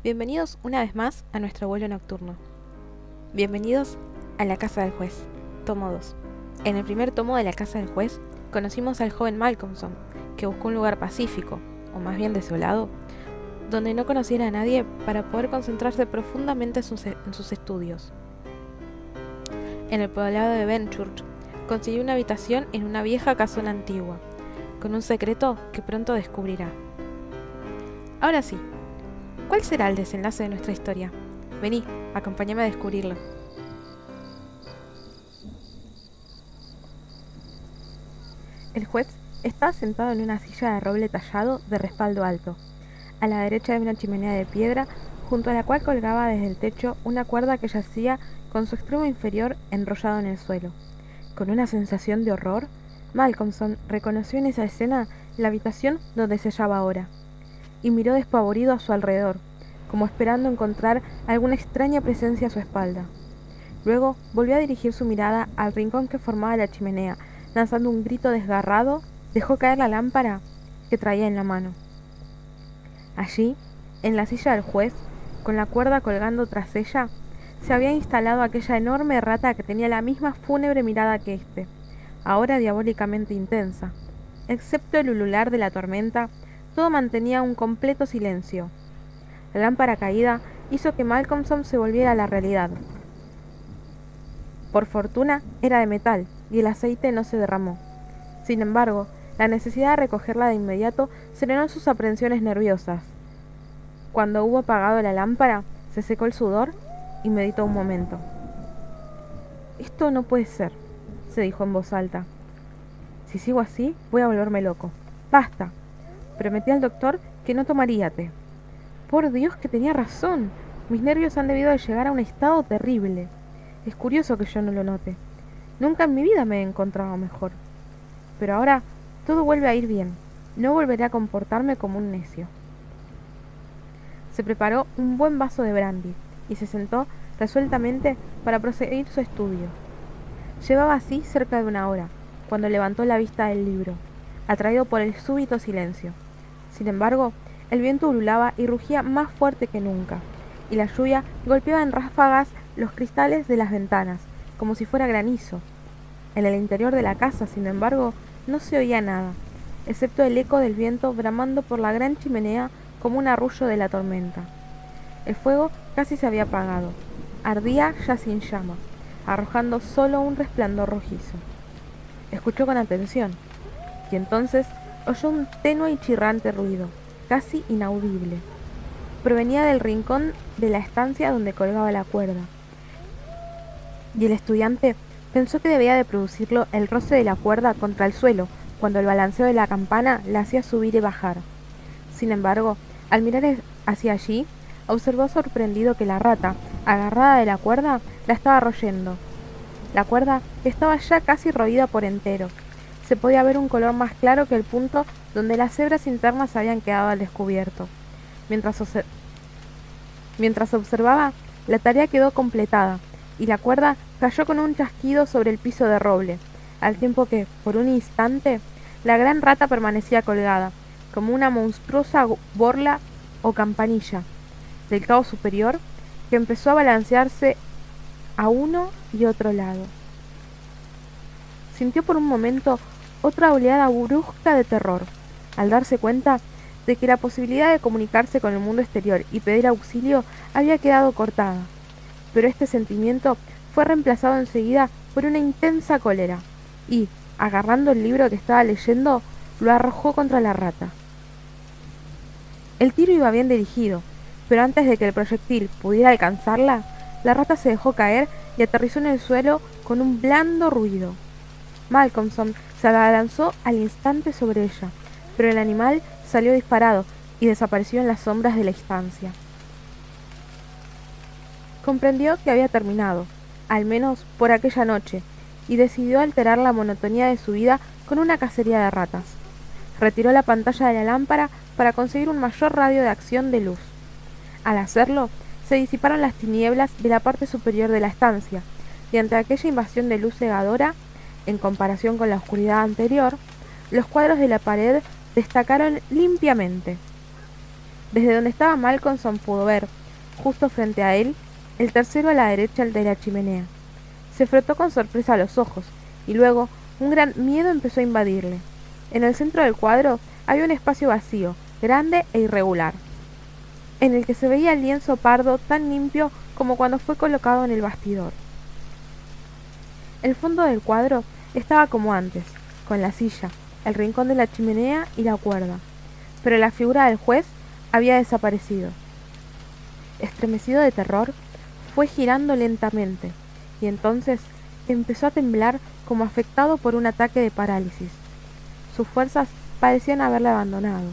Bienvenidos una vez más a nuestro vuelo nocturno. Bienvenidos a La Casa del Juez, tomo 2. En el primer tomo de La Casa del Juez, conocimos al joven Malcolmson, que buscó un lugar pacífico, o más bien desolado, donde no conociera a nadie para poder concentrarse profundamente en sus estudios. En el poblado de Benchurch, consiguió una habitación en una vieja casona antigua, con un secreto que pronto descubrirá. Ahora sí, ¿cuál será el desenlace de nuestra historia? Vení, acompáñame a descubrirlo. El juez estaba sentado en una silla de roble tallado de respaldo alto, a la derecha de una chimenea de piedra, junto a la cual colgaba desde el techo una cuerda que yacía con su extremo inferior enrollado en el suelo. Con una sensación de horror, Malcolmson reconoció en esa escena la habitación donde se hallaba ahora, y miró despavorido a su alrededor, como esperando encontrar alguna extraña presencia a su espalda. Luego volvió a dirigir su mirada al rincón que formaba la chimenea. Lanzando un grito desgarrado, dejó caer la lámpara que traía en la mano. Allí, en la silla del juez, con la cuerda colgando tras ella, se había instalado aquella enorme rata que tenía la misma fúnebre mirada que éste, ahora diabólicamente intensa. Excepto el ulular de la tormenta, todo mantenía un completo silencio. La lámpara caída hizo que Malcolmson se volviera a la realidad. Por fortuna, era de metal y el aceite no se derramó. Sin embargo, la necesidad de recogerla de inmediato serenó sus aprensiones nerviosas. Cuando hubo apagado la lámpara, se secó el sudor y meditó un momento. «Esto no puede ser», se dijo en voz alta. «Si sigo así, voy a volverme loco. Basta. Prometí al doctor que no tomaría té. Por Dios que tenía razón. Mis nervios han debido de llegar a un estado terrible. Es curioso que yo no lo note. Nunca en mi vida me he encontrado mejor. Pero ahora todo vuelve a ir bien. No volveré a comportarme como un necio». Se preparó un buen vaso de brandy y se sentó resueltamente para proseguir su estudio. Llevaba así cerca de una hora, cuando levantó la vista del libro, atraído por el súbito silencio. Sin embargo, el viento ululaba y rugía más fuerte que nunca, y la lluvia golpeaba en ráfagas los cristales de las ventanas, como si fuera granizo. En el interior de la casa, sin embargo, no se oía nada, excepto el eco del viento bramando por la gran chimenea como un arrullo de la tormenta. El fuego casi se había apagado. Ardía ya sin llama, arrojando solo un resplandor rojizo. Escuchó con atención, y entonces oyó un tenue y chirrante ruido, casi inaudible. Provenía del rincón de la estancia donde colgaba la cuerda, y el estudiante pensó que debía de producirlo el roce de la cuerda contra el suelo cuando el balanceo de la campana la hacía subir y bajar. Sin embargo, al mirar hacia allí, observó sorprendido que la rata, agarrada de la cuerda, la estaba royendo. La cuerda estaba ya casi roída por entero. Se podía ver un color más claro que el punto donde las hebras internas habían quedado al descubierto. Mientras observaba, la tarea quedó completada, y la cuerda cayó con un chasquido sobre el piso de roble, al tiempo que, por un instante, la gran rata permanecía colgada, como una monstruosa borla o campanilla, del cabo superior, que empezó a balancearse a uno y otro lado. Sintió por un momento otra oleada brusca de terror, al darse cuenta de que la posibilidad de comunicarse con el mundo exterior y pedir auxilio había quedado cortada. Pero este sentimiento fue reemplazado enseguida por una intensa cólera, y, agarrando el libro que estaba leyendo, lo arrojó contra la rata. El tiro iba bien dirigido, pero antes de que el proyectil pudiera alcanzarla, la rata se dejó caer y aterrizó en el suelo con un blando ruido. Malcolmson se abalanzó al instante sobre ella, pero el animal salió disparado y desapareció en las sombras de la estancia. Comprendió que había terminado, al menos por aquella noche, y decidió alterar la monotonía de su vida con una cacería de ratas. Retiró la pantalla de la lámpara para conseguir un mayor radio de acción de luz. Al hacerlo, se disiparon las tinieblas de la parte superior de la estancia, y ante aquella invasión de luz cegadora, en comparación con la oscuridad anterior, los cuadros de la pared destacaron limpiamente. Desde donde estaba Malcolmson pudo ver, justo frente a él, el tercero a la derecha de la chimenea. Se frotó con sorpresa los ojos, y luego un gran miedo empezó a invadirle. En el centro del cuadro había un espacio vacío, grande e irregular, en el que se veía el lienzo pardo tan limpio como cuando fue colocado en el bastidor. El fondo del cuadro estaba como antes, con la silla, el rincón de la chimenea y la cuerda, pero la figura del juez había desaparecido. Estremecido de terror, fue girando lentamente, y entonces empezó a temblar como afectado por un ataque de parálisis. Sus fuerzas parecían haberle abandonado,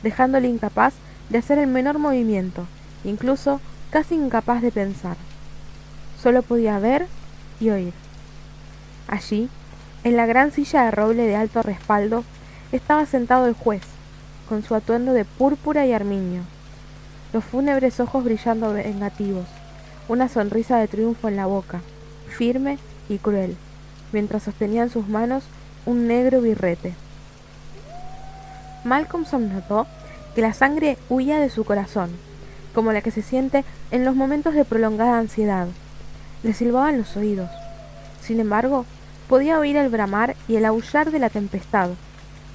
dejándole incapaz de hacer el menor movimiento, incluso casi incapaz de pensar. Solo podía ver y oír. Allí, en la gran silla de roble de alto respaldo, estaba sentado el juez, con su atuendo de púrpura y armiño, los fúnebres ojos brillando vengativos, una sonrisa de triunfo en la boca, firme y cruel, mientras sostenía en sus manos un negro birrete. Malcolmson notó que la sangre huía de su corazón, como la que se siente en los momentos de prolongada ansiedad. Le silbaban los oídos. Sin embargo, podía oír el bramar y el aullar de la tempestad,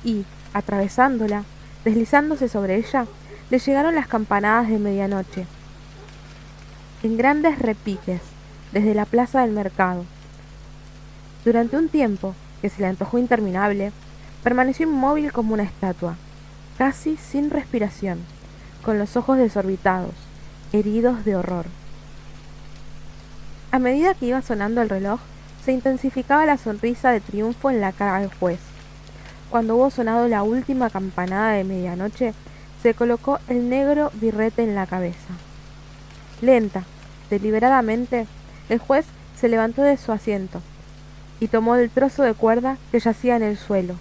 y, atravesándola, deslizándose sobre ella, le llegaron las campanadas de medianoche, en grandes repiques, desde la plaza del mercado. Durante un tiempo, que se le antojó interminable, permaneció inmóvil como una estatua, casi sin respiración, con los ojos desorbitados, heridos de horror. A medida que iba sonando el reloj, se intensificaba la sonrisa de triunfo en la cara del juez. Cuando hubo sonado la última campanada de medianoche, se colocó el negro birrete en la cabeza. Lenta, deliberadamente, el juez se levantó de su asiento y tomó el trozo de cuerda que yacía en el suelo.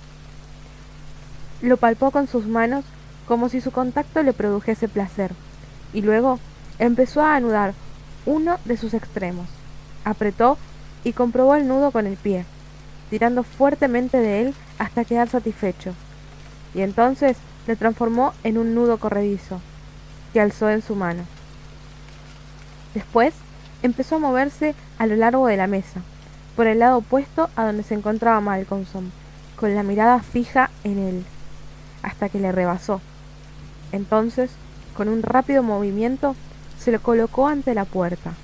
Lo palpó con sus manos como si su contacto le produjese placer, y luego empezó a anudar uno de sus extremos. Apretó y comprobó el nudo con el pie, tirando fuertemente de él hasta quedar satisfecho, y entonces le transformó en un nudo corredizo, que alzó en su mano. Después empezó a moverse a lo largo de la mesa, por el lado opuesto a donde se encontraba Malcolmson, con la mirada fija en él, hasta que le rebasó. Entonces, con un rápido movimiento, se lo colocó ante la puerta.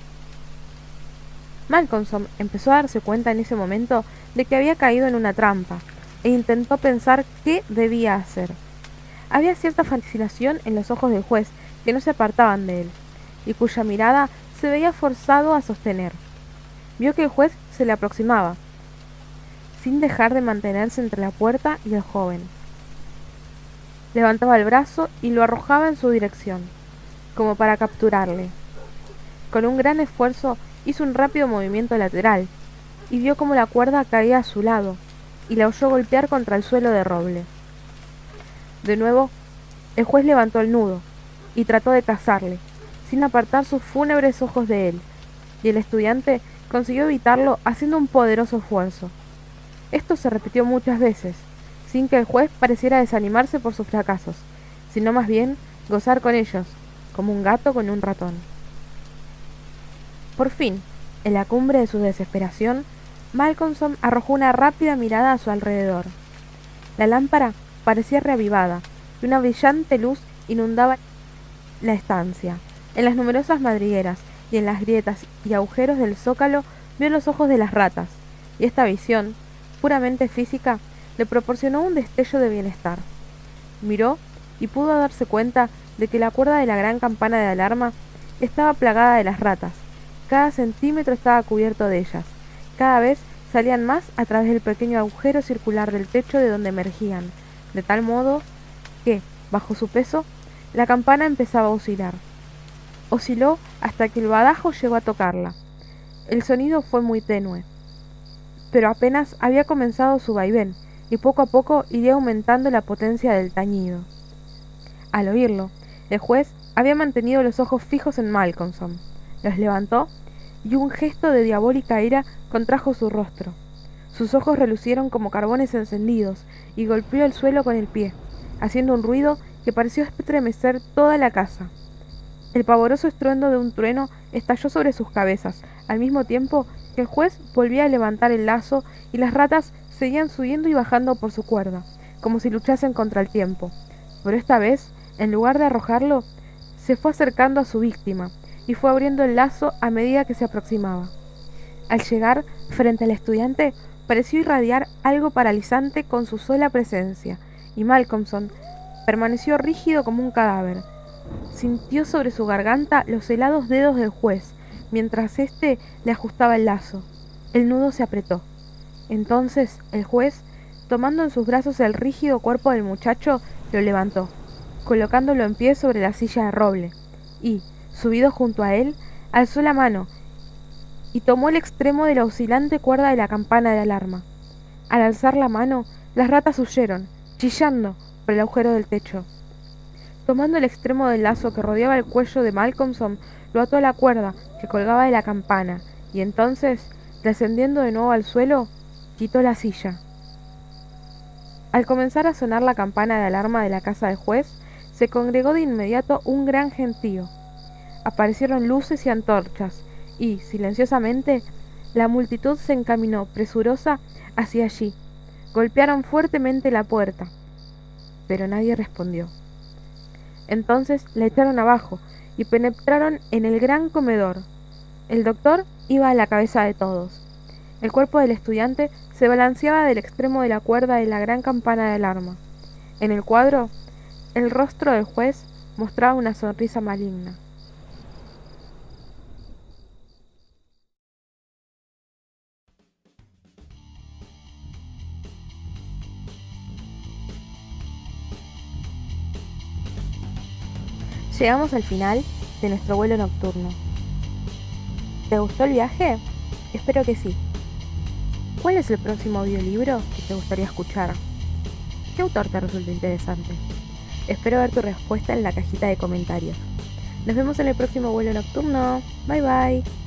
Malcolmson empezó a darse cuenta en ese momento de que había caído en una trampa, e intentó pensar qué debía hacer. Había cierta fascinación en los ojos del juez que no se apartaban de él, y cuya mirada se veía forzado a sostener. Vio que el juez se le aproximaba, sin dejar de mantenerse entre la puerta y el joven. Levantaba el brazo y lo arrojaba en su dirección, como para capturarle. Con un gran esfuerzo hizo un rápido movimiento lateral, y vio cómo la cuerda caía a su lado, y la oyó golpear contra el suelo de roble. De nuevo, el juez levantó el nudo, y trató de cazarle, sin apartar sus fúnebres ojos de él, y el estudiante consiguió evitarlo haciendo un poderoso esfuerzo. Esto se repitió muchas veces, sin que el juez pareciera desanimarse por sus fracasos, sino más bien gozar con ellos, como un gato con un ratón. Por fin, en la cumbre de su desesperación, Malcolmson arrojó una rápida mirada a su alrededor. La lámpara parecía reavivada, y una brillante luz inundaba la estancia. En las numerosas madrigueras y en las grietas y agujeros del zócalo vio los ojos de las ratas, y esta visión, puramente física, le proporcionó un destello de bienestar. Miró y pudo darse cuenta de que la cuerda de la gran campana de alarma estaba plagada de las ratas. Cada centímetro estaba cubierto de ellas. Cada vez salían más a través del pequeño agujero circular del techo de donde emergían, de tal modo que, bajo su peso, la campana empezaba a oscilar. Osciló hasta que el badajo llegó a tocarla. El sonido fue muy tenue, pero apenas había comenzado su vaivén, y poco a poco iría aumentando la potencia del tañido. Al oírlo, el juez había mantenido los ojos fijos en Malcolmson. Los levantó, y un gesto de diabólica ira contrajo su rostro. Sus ojos relucieron como carbones encendidos, y golpeó el suelo con el pie, haciendo un ruido que pareció estremecer toda la casa. El pavoroso estruendo de un trueno estalló sobre sus cabezas, al mismo tiempo que el juez volvía a levantar el lazo y las ratas seguían subiendo y bajando por su cuerda, como si luchasen contra el tiempo. Pero esta vez, en lugar de arrojarlo, se fue acercando a su víctima y fue abriendo el lazo a medida que se aproximaba. Al llegar frente al estudiante, pareció irradiar algo paralizante con su sola presencia, y Malcolmson permaneció rígido como un cadáver. Sintió sobre su garganta los helados dedos del juez, mientras éste le ajustaba el lazo. El nudo se apretó. Entonces el juez, tomando en sus brazos el rígido cuerpo del muchacho, lo levantó, colocándolo en pie sobre la silla de roble, y, subido junto a él, alzó la mano y tomó el extremo de la oscilante cuerda de la campana de alarma. Al alzar la mano, las ratas huyeron, chillando por el agujero del techo. Tomando el extremo del lazo que rodeaba el cuello de Malcolmson, lo ató a la cuerda que colgaba de la campana, y entonces, descendiendo de nuevo al suelo, quitó la silla. Al comenzar a sonar la campana de alarma de la casa del juez, se congregó de inmediato un gran gentío. Aparecieron luces y antorchas, y, silenciosamente, la multitud se encaminó presurosa hacia allí. Golpearon fuertemente la puerta, pero nadie respondió. Entonces la echaron abajo y penetraron en el gran comedor. El doctor iba a la cabeza de todos. El cuerpo del estudiante se balanceaba del extremo de la cuerda de la gran campana de alarma. En el cuadro, el rostro del juez mostraba una sonrisa maligna. Llegamos al final de nuestro vuelo nocturno. ¿Te gustó el viaje? Espero que sí. ¿Cuál es el próximo audiolibro que te gustaría escuchar? ¿Qué autor te resulta interesante? Espero ver tu respuesta en la cajita de comentarios. Nos vemos en el próximo vuelo nocturno. Bye bye.